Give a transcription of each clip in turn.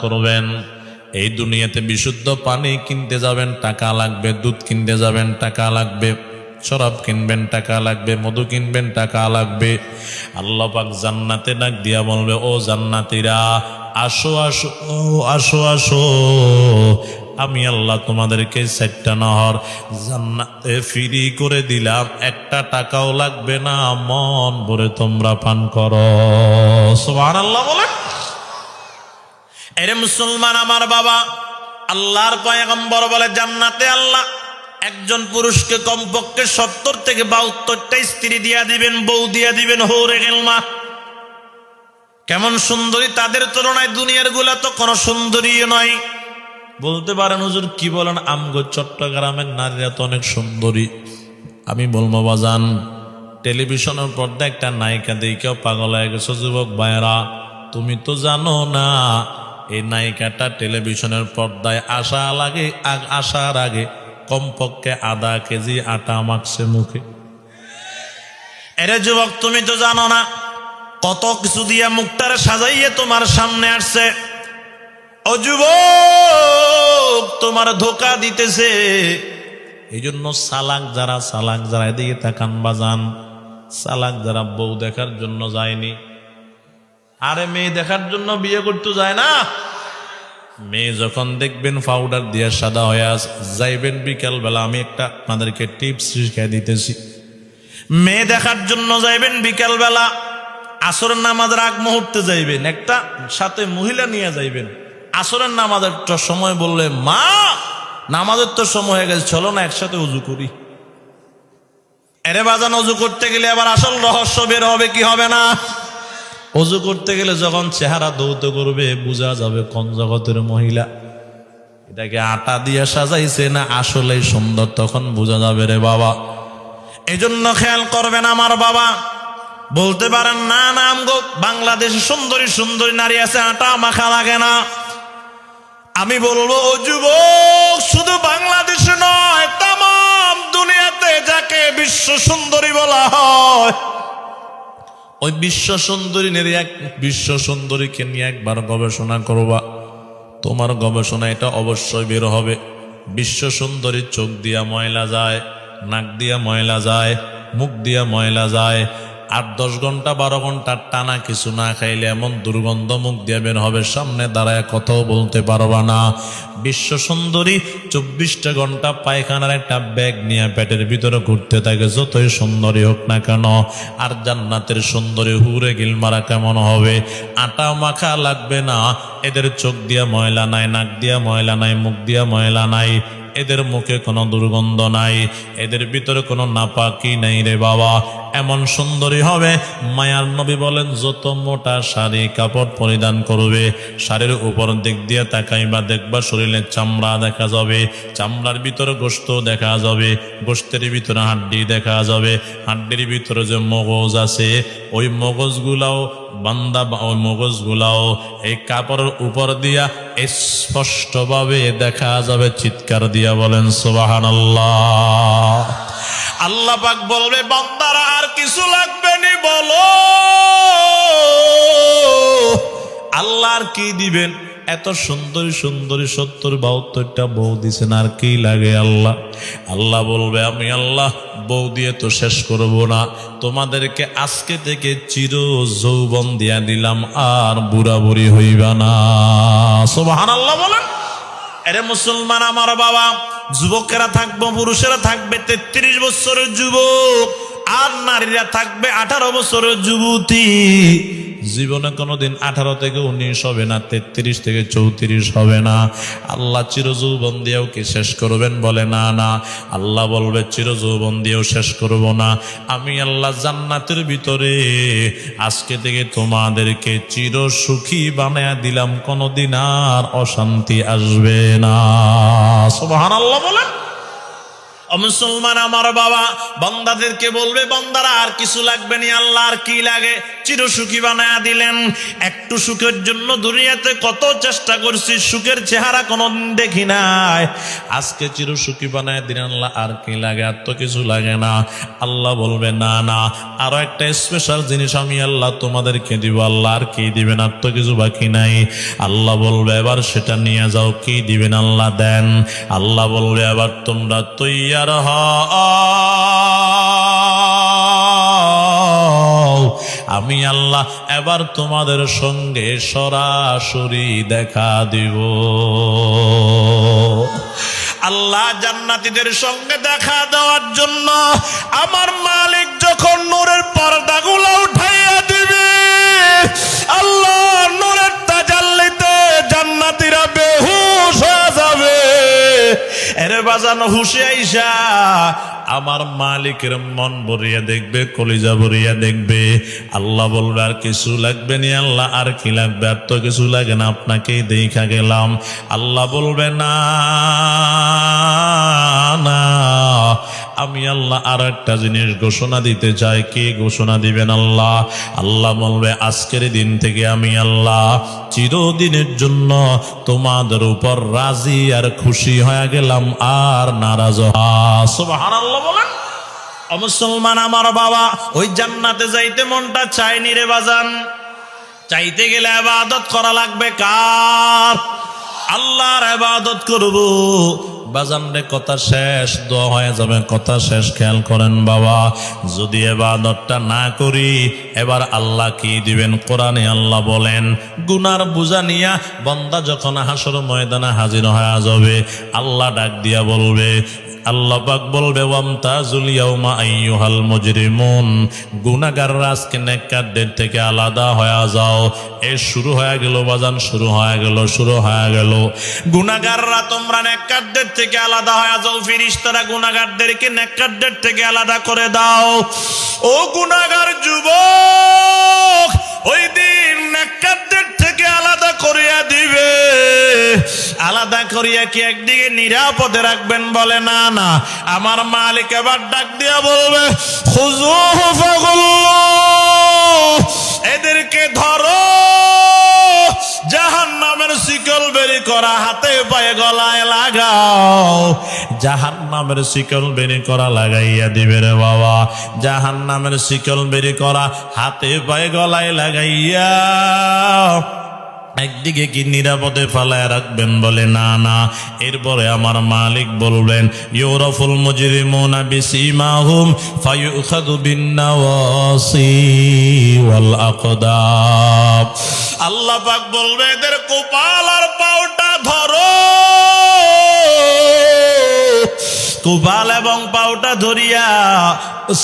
করবেন। এই দুনিয়াতে বিশুদ্ধ পানি কিনতে যাবেন টাকা লাগবে, দুধ কিনতে যাবেন টাকা লাগবে, শরাব কিনবেন টাকা লাগবে, মধু কিনবেন টাকা লাগবে। আল্লাহ পাক জান্নাতে ডাক দিয়া বলবে, ও জান্নাতীরা আসো আসো আসো আসো, আমি আল্লাহ তোমাদেরকে 4টা নহর জান্নাতে ফ্রি করে দিলাম, একটা টাকাও লাগবে না, মন ভরে তোমরা পান করো। সুবহানাল্লাহ বলে। এরে মুসলমান আমার বাবা, আল্লাহর পয়গম্বর বলে জান্নাতে আল্লাহ একজন পুরুষকে কমপক্ষে 70 থেকে 72টা স্ত্রী দিয়া দিবেন, বউ দিয়া দিবেন, হৌরে গেলমা। কেমন সুন্দরী তাদের তুলনায় দুনিয়ার গুলা তো কোনো সুন্দরী নয়। বলতে পারেন হুজুর কি বলেন, আমগো চট্টগ্রামের নারীরা তো অনেক সুন্দরী। আমি বলবো বাজান, টেলিভিশনের পর্দায় একটা নায়িকা দেখেও পাগল হয়ে গেছো যুবক ভাইয়েরা। তুমি তো জানো না এই নায়িকাটা টেলিভিশনের পর্দায় আসার আগে কমপক্ষে আধা কেজি আটা মাখছে মুখে। এরে যুবক তুমি তো জানো না কত কিছু দিয়া মুখটারে সাজাইয়ে তোমার সামনে আসছে। ও যুবক তোমার ধোকা দিতেছে। এই জন্য চালাক যারা এদিকে তাকান বাজান, চালাক যারা বউ দেখার জন্য যায়নি, আরে মেয়ে দেখার জন্য বিয়ে করতে যায় না। মেয়ে যখন দেখবেন পাউডার দিয়ে সাদা হয়ে যাইবেন বিকেল বেলা, আমি একটা আপনাদেরকে টিপস শিখিয়ে দিতেছি। মেয়ে দেখার জন্য যাইবেন বিকেল বেলা, আসরের নামাজের আগ মুহূর্তে যাইবেন, একটা সাথে মহিলা নিয়ে যাইবেন। আসরের নামাজের তো সময় বললে, মা নামাজের তো সময় হয়ে গেছে, চলো না একসাথে উজু করি। এরে বাজান, অজু করতে গেলে আবার আসল রহস্য বের হবে কি হবে না? অজু করতে গেলে যখন চেহারা দৌত করবে বোঝা যাবে কোন জগতের মহিলা। এটাকে আটা দিয়ে সাজাইছে না আসলে সুন্দর, তখন বোঝা যাবে রে বাবা। এই জন্য খেয়াল করবেন আমার বাবা। বলতে পারেন না না আমগো বাংলাদেশে সুন্দরী সুন্দরী নারী আছে, আটা মাখা লাগে না। আমি বলবো ও যুবক, শুধু বাংলাদেশে নয়, তামাম দুনিয়াতে যাকে বিশ্ব সুন্দরী বলা হয়, ওই বিশ্ব সুন্দরীকে নিয়ে একবার গবেষণা করবা। তোমার গবেষণা এটা অবশ্যই বের হবে। বিশ্ব সুন্দরীর চোখ দিয়া ময়লা যায়, নাক দিয়া ময়লা যায়, মুখ দিয়া ময়লা যায়। 8-10 ঘন্টা 12 ঘন্টা টানা কিছু না খাইলে এমন দুর্গন্ধ মুখ দিয়ে বের হবে, সামনে দাঁড়ায় কথাও বলতে পারবা না। বিশ্ব সুন্দরী 24টা ঘন্টা পায়খানার একটা ব্যাগ নিয়ে পেটের ভিতরে ঘুরতে থাকে, যতই সুন্দরী হোক না কেন। আর জান্নাতের সুন্দরী হুরে গিলমারা কেমন হবে? আটা মাখা লাগবে না, এদের চোখ দিয়া ময়লা নাই, নাক দিয়া ময়লা নাই, মুখ দিয়া ময়লা নাই, এদের মুখে কোনো দুর্গন্ধ নাই, এদের ভিতরে কোনো নাপাকি নাই রে বাবা। এমন সুন্দরী হবে, মায়ার নবী বলেন যত মোটা শাড়ি কাপড় পরিধান করবে, শাড়ির উপর দিক দিয়ে তাকাইবা, দেখবা শরীরের চামড়া দেখা যাবে, চামড়ার ভিতরে গোশত দেখা যাবে, গোশতের ভিতরে হাড্ডি দেখা যাবে, হাড্ডির ভিতরে যে মগজ আছে ওই মগজগুলাও ওই মগজগুলাও এই কাপড়ের উপর দিয়া স্পষ্টভাবে দেখা যাবে। চিৎকার দিয়া বলেন সুবহানাল্লাহ। আল্লাহ পাক বলবে, বান্দারা আর কিছু লাগবে নি বলো। আল্লাহ আর কি দিবেন? এত সুন্দরী 70-72টা বউ দিছেন, আর কি লাগে আল্লাহ? আল্লাহ বলবে, আমি আল্লাহ বউ দিয়ে তো শেষ করব না, তোমাদেরকে আজকে থেকে চির যৌবন দিয়া দিলাম, আর বুড়া বুড়ি হইবা না। সুবহানাল্লাহ বলেন। এরে মুসলমান আমার বাবা, যুবকেরা থাকবে, পুরুষেরা থাকবে 33 বছরের যুবক, আর নারীরা থাকবে 18 বছরের যুবতী। জীবনে কোনোদিন 18 থেকে 19 হবে না, 33 থেকে 34 হবে না। আল্লাহ চিরযৌবন দিয়েও কি শেষ করবেন? বলে না না। আল্লাহ বলবে চিরযৌবন দিয়েও শেষ করব না, আমি আল্লাহ জান্নাতের ভিতরে আজকে থেকে তোমাদেরকে চির সুখী বানায়া দিলাম, কোনোদিন আর অশান্তি আসবে না। সুবহানাল্লাহ বলেন। ও মুসলমান আমার বাবা, বান্দাদেরকে বলবে বান্দারা আর কিছু লাগবে না, আল্লাহ আর কি লাগে, চিরসুখী বানায়া দিলেন। একটু সুখের জন্য দুনিয়াতে কত চেষ্টা করছি, সুখের চেহারা কোনোদিন দেখি নাই, আজকে চিরসুখী বানায়া দিলেন আল্লাহ, আর কি লাগে, আর তো কিছু লাগে না। আল্লাহ বলবে না না, আরো একটা স্পেশাল জিনিস আমি আল্লাহ তোমাদেরকে দিব। আল্লাহ আর কি দিবেন, আর তো কিছু বাকি নাই। আল্লাহ বলবে এবার সেটা নিয়ে যাও, কি দিবেন আল্লাহ দেন। আল্লাহ বলবে এবার তোমরা তৈয়ার হও, আমি আল্লাহ এবার তোমাদের সঙ্গে সরাসরি দেখা দিব। আল্লাহ জান্নাতীদের সঙ্গে দেখা দেওয়ার জন্য আমার মালিক যখন নূরের পর্দাগুলো উঠাইয়া দিবে, আল্লাহ নূরের তাজাল্লিতে জান্নাতীরা বেহুশ হয়ে যাবে। এরে বাজানো হুশে আইসা আমার মালিকের মন ভরিয়া দেখবে, কলিজা ভরিয়া দেখবে। আল্লাহ বলবে আর কিছু লাগবে না। আল্লাহ আর কি লাগবে, আর তো কিছু লাগে না, আপনাকেই দেখা গেলাম। আল্লাহ বলবে না না, আমি আল্লাহ আর একটা জিনিস ঘোষণা দিতে চাই। কি ঘোষণা দিবেন আল্লাহ? আল্লাহ বলবে আজকের দিন থেকে আমি আল্লাহ চিরদিনের জন্য তোমাদের উপর রাজি আর খুশি হয়ে গেলাম, আর নারাজ। সুবহানাল্লাহ বলেন। ও মুসলমান আমার বাবা, ওই জান্নাতে যাইতে মনটা চায়নি রে বাজান। চাইতে গেলে ইবাদত করা লাগবে কার? আল্লাহর ইবাদত করব। বাজান রে কথা শেষ, দোয়া হয়ে যাবে, কথা শেষ। খেয়াল করেন বাবা, যদি ইবাদতটা না করি এবার আল্লাহ কি দিবেন? কোরআনে আল্লাহ বলেন, গুনার বোঝা নিয়া বান্দা যখন হাসর ময়দানে হাজির হয়ে যাবে, আল্লাহ ডাক দিয়া বলবে, আল্লাহ পাক বলবে ওয়ামতাজুল ইয়াউমা আইয়ুহাল মুজরিমুন, গুনাহগাররা আজকে নেককারদের থেকে আলাদা হয়ে যাও। এ শুরু হয়ে গেল বাজান, শুরু হয়ে গেল, শুরু হয়ে গেল। গুনাহগাররা তোমরা নেককারদের থেকে আলাদা হয়ে যাও। ফেরেশতারা গুনাহগারদেরকে নেককারদের থেকে আলাদা করে দাও। ও গুনাহগার যুবক, ওই দিন নেককারদের থেকে আলাদা করিয়া দিবে। আলাদা করিয়া কি একদিকে নিরাপদে রাখবেন? বলে না না, আমার মালিক এবার ডাক দিয়া বলবে খুযুহু ফাগুল্লুহ, এদেরকে ধরো, জাহান্নামের শিকল বেরি করা, হাতে পায়ে গলায় লাগাও। জাহান্নামের শিকল বেরি করা লাগাইয়া দিবে রে বাবা। জাহান্নামের শিকল বেরি করা হাতে পায়ে গলায় লাগাইয়া একদিকে কি নিরাপদে ফালায় রাখবেন? বলে না না। এরপরে আমার মালিক বলবেন ইউরাফুল মুজরিমুনা বিসিমাহুম ফায়ুখাযু বিন্নাওয়াসি ওয়াল আকদাম। আল্লাহ পাক বলবে এদের কপাল আর পাওটা ধরো। কপাল এবং পাওটা ধরিয়া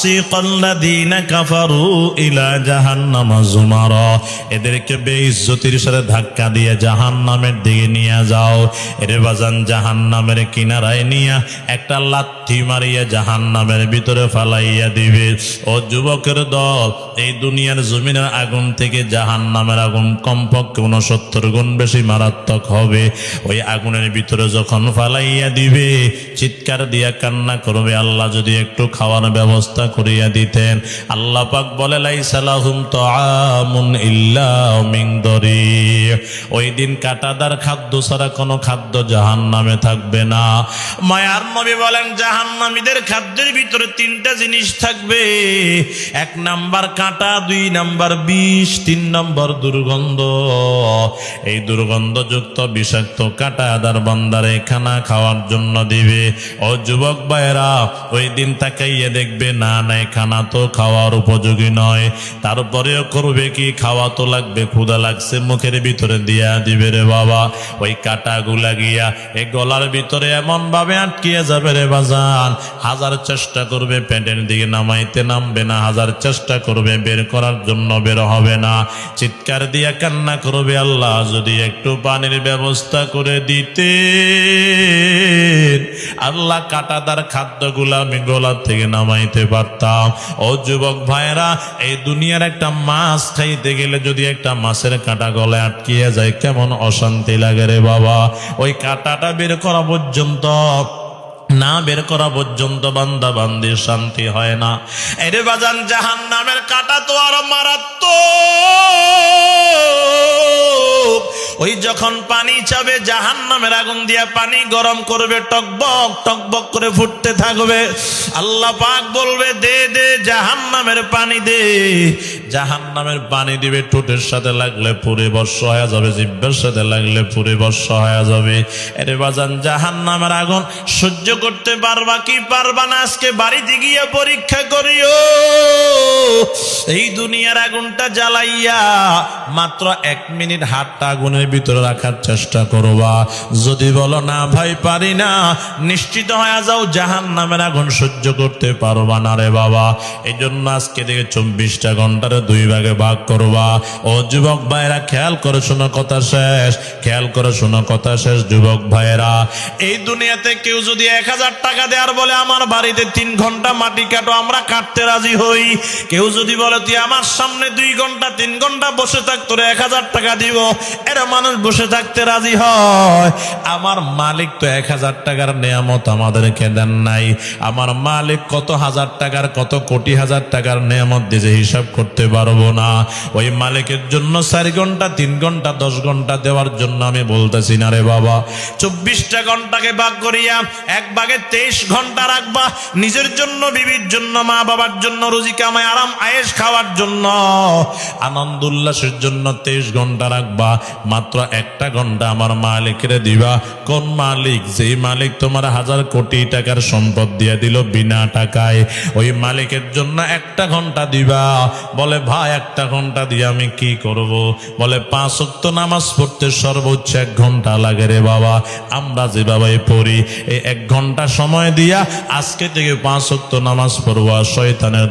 সিকাল্লাযীনা কাফারু ইলা জাহান্নামা যুমারা, এদেরকে বেইজ্জতির সাথে ধাক্কা দিয়ে জাহান্নামের দিকে নিয়ে যাও। এর বাজান জাহান্নামের কিনারায় নিয়ে একটা লাথি মারিয়া জাহান্নামের ভিতরে ফালাইয়া দিবে। ও যুবকের দল, এই দুনিয়ার জমিনের আগুন থেকে জাহান্নামের আগুন কমপক্ষে 69 গুণ বেশি মারাত্মক হবে। ওই আগুনের ভিতরে যখন ফালাইয়া দিবে, চিৎকার দিয়া কান্না করবে, আল্লাহ যদি একটু খাওয়ার ব্যবস্থা করিয়া দিতেন। আল্লাহ পাক বলে লাইসা লাহুম তাআমুন ইল্লা মিন দরি', ওই দিন কাঁটাদার খাদ্য ছাড়া কোনো খাদ্য জাহান্নামে থাকবে না। মায়ার নবী বলেন জাহান্নামীদের খাদ্যের ভিতরে 3টা জিনিস থাকবে। 1 নাম্বার কাঁটা, 2 নাম্বার বিষ, 3 নাম্বার দুর্গন্ধ। এই দুর্গন্ধযুক্ত বিষাক্ত কাঁটাদার বান্দারে খানা খাওয়ার জন্য দিবে। ও যুবক ভাইরা, ওই দিন তাকাইয়ে দেখবে না নাই খানা তো খাওয়ার উপযোগী নয়, তারপরেও করবে কি? খাওয়া তো লাগবে, ক্ষুধা লাগছে, মুখের ভিতরে দিয়া দিবে রে বাবা। ওই কাঁটাগুলা গিয়া এই গলার ভিতরে এমন ভাবে আটকিয়ে যাবে রে বাজান, হাজার চেষ্টা করবে পেটের দিকে নামাইতে, নামবে না। হাজার চেষ্টা করবে বের করার জন্য, বের হবে না। চিৎকার দিয়া কান্না করবে, আল্লাহ যদি একটু পানির ব্যবস্থা করে দিতে, আল্লাহ কাঁটাদার খাদ্যগুলা আমি গলার থেকে নামাইতে পারতাম। ও যুবক ভাইরা, এই দুনিয়ার একটা মাছ খাইতে গেলে যদি একটা মাছের কাঁটা গলায় আটকিয়ে যায়, কেমন অশান্তি লাগে রে বাবা। ওই কাঁটাটা বের করা পর্যন্ত না বের করা পর্যন্ত বান্দা বান্দির শান্তি হয় না। এরে বাজান, জাহান্নামের কাঁটা তো আর মারাত্মক। ওই যখন পানি চাবে জাহান্নামের আগুন দিয়া পানি গরম করবে, টকবক টকবক করে ফুটতে থাকবে। আল্লাহ পাক বলবে, দে দে জাহান্নামের পানি দে। জাহান্নামের পানি দিবে, ঠোঁটের সাথে লাগলে পুরে বর্ষ হয়ে যাবে, জিহ্বার সাথে লাগলে পুরে বর্ষ হয়ে যাবে। এরে বাজান, জাহান্নামের আগুন সহ্য করতে পারবা কি পারবা না আজকে বাড়িতে গিয়ে পরীক্ষা করিও। এই দুনিয়ার আগুনটা জ্বালাইয়া মাত্র 1 মিনিট হাতটা আগুনের ভিতরে রাখার চেষ্টা করবা। যদি বলো না ভাই পারি না, নিশ্চিত হয়ে যাও জাহান্নামের আগুন সহ্য করতে পারবা না রে বাবা। এই জন্য আজকে থেকে 24টা ঘন্টারে 2 ভাগে ভাগ করবা। ও যুবক ভাইরা খেয়াল করে শোনো, কথা শেষ, খেয়াল করে শোনো, কথা শেষ। যুবক ভাইরা, এই দুনিয়াতে কেউ যদি 1000 টাকা দেওয়ার বলে আমার বাড়িতে 3 ঘন্টা মাটি কাটো, আমরা কাটতে রাজি হই। কেউ যদি বলে তুই আমার সামনে 2 ঘন্টা 3 ঘন্টা বসে থাক, তোরে 1000 টাকা দিব, এরা মানুষ বসে থাকতে রাজি হয়। আমার মালিক তো 1000 টাকার নেয়ামত আমাদেরকে দেন নাই। আমার মালিক কত হাজার টাকার, কত কোটি হাজার টাকার নেয়ামত দিয়ে হিসাব করতে পারবো না। ওই মালিকের জন্য 4 ঘন্টা 3 ঘন্টা 10 ঘন্টা দেওয়ার জন্য আমি বলতেছি না রে বাবা। 24টা ঘন্টাকে ভাগ করিয়া 1 ভাগে 23 ঘন্টা রাখবা নিজের জন্য, বিবির জন্য, মা বাবার জন্য, রুজি কামায় আরাম আয়েশ খাওয়ার জন্য, আনন্দ উল্লাসের জন্য 23 ঘন্টা রাখবা। মাত্র 1টা ঘন্টা আমার মালিকের দিবা। কোন মালিক? যেই মালিক তোমার 1000 কোটি টাকার সম্পদ দিয়ে দিল বিনা টাকায়, ওই মালিকের জন্য 1টা ঘন্টা দিবা। বলে ভাই 1টা ঘন্টা দিয়ে আমি কি করব? বলে 5 ওয়াক্ত নামাজ পড়তে সর্বোচ্চ 1 ঘন্টা লাগে রে বাবা। আমরা যেভাবে পড়ি, এই 1 ঘন্টা সময় দিয়া আজকে থেকে 5 ওয়াক্ত নামাজ পড়বো। শয়তানের